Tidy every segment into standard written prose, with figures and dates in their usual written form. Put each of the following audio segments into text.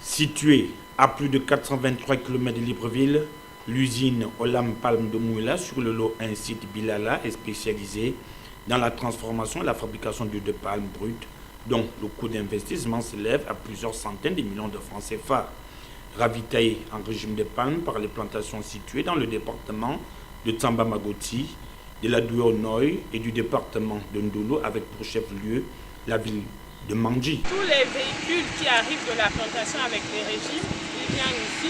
Située à plus de 423 km de Libreville, l'usine Olam Palm de Mouila sur le lot un site Bilala est spécialisée dans la transformation et la fabrication d'huile de palme brute, dont le coût d'investissement s'élève à plusieurs centaines de millions de francs CFA. Ravitaillée en régime de palme par les plantations situées dans le département de Tsamba Magoti, de la Douai et du département de Ndolo avec pour chef-lieu la ville de Mandji. Tous les véhicules qui arrivent de la plantation avec les régimes, ils viennent ici,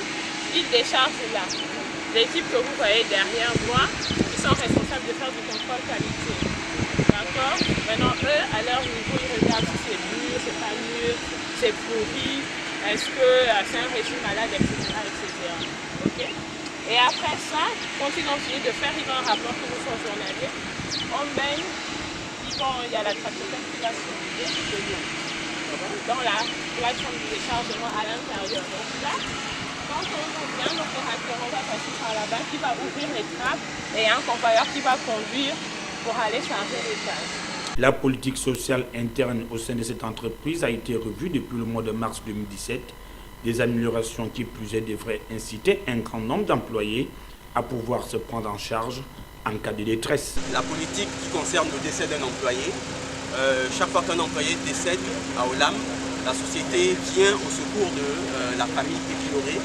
ils déchargent là. L'équipe que vous voyez derrière moi, ils sont responsables de faire du contrôle qualité. D'accord? Maintenant, eux, à leur niveau, ils regardent si c'est mûr, c'est pas mûr, c'est pourri, est-ce que c'est un régime malade, etc. Okay? Et après ça, quand ils ont fini de faire, ils ont un rapport que nous sommes journaliers. On baigne. Il y a la tractopelle qui va soulever de l'eau dans la plateforme de déchargement à l'intérieur. Donc là, quand on vient, on va passer par là-bas qui va ouvrir les trappes et un convoyeur qui va conduire pour aller charger les tâches. La politique sociale interne au sein de cette entreprise a été revue depuis le mois de mars 2017. Des améliorations qui plus est devraient inciter un grand nombre d'employés à pouvoir se prendre en charge en cas de détresse. La politique qui concerne le décès d'un employé, chaque fois qu'un employé décède à Olam, la société vient au secours de la famille éplorée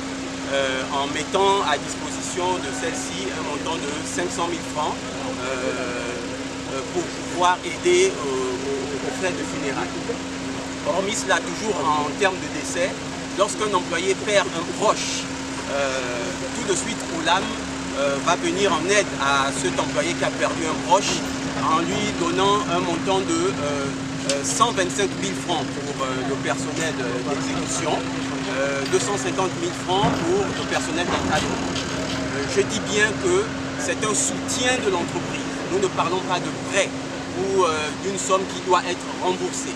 en mettant à disposition de celle-ci un montant de 500 000 francs pour pouvoir aider aux frais de funérailles. Hormis cela, toujours en termes de décès, lorsqu'un employé perd un proche, tout de suite Olam va venir en aide à cet employé qui a perdu un proche en lui donnant un montant de 125 000 francs pour le personnel d'exécution, 250 000 francs pour le personnel d'encadrement. Je dis bien que c'est un soutien de l'entreprise. Nous ne parlons pas de prêt ou d'une somme qui doit être remboursée.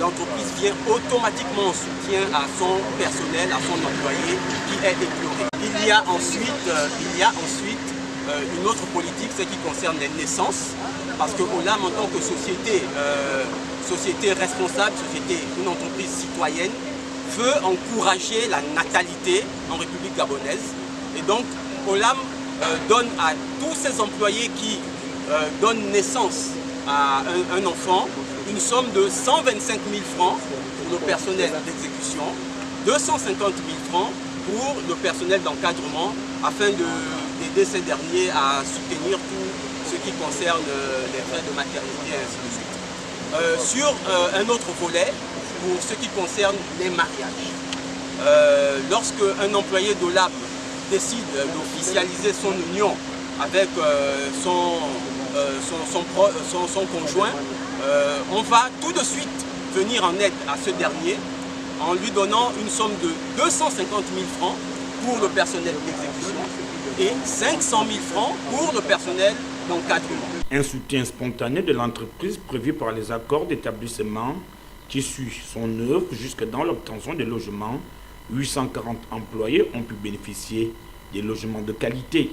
L'entreprise vient automatiquement en soutien à son personnel, à son employé qui est éploré. Il y a ensuite une autre politique, ce qui concerne les naissances, parce que Olam, en tant que société, société responsable, une entreprise citoyenne, veut encourager la natalité en République gabonaise. Et donc, Olam donne à tous ses employés qui donnent naissance à un enfant une somme de 125 000 francs pour le personnel d'exécution, 250 000 francs pour le personnel d'encadrement afin d'aider ces derniers à soutenir tout ce qui concerne les frais de maternité et ainsi de suite. Sur un autre volet, pour ce qui concerne les mariages, lorsque un employé d'Olam décide d'officialiser son union avec son conjoint, on va tout de suite venir en aide à ce dernier en lui donnant une somme de 250 000 francs pour le personnel d'exécution et 500 000 francs pour le personnel d'encadrement. Un soutien spontané de l'entreprise prévu par les accords d'établissement qui suit son œuvre jusque dans l'obtention des logements. 840 employés ont pu bénéficier des logements de qualité.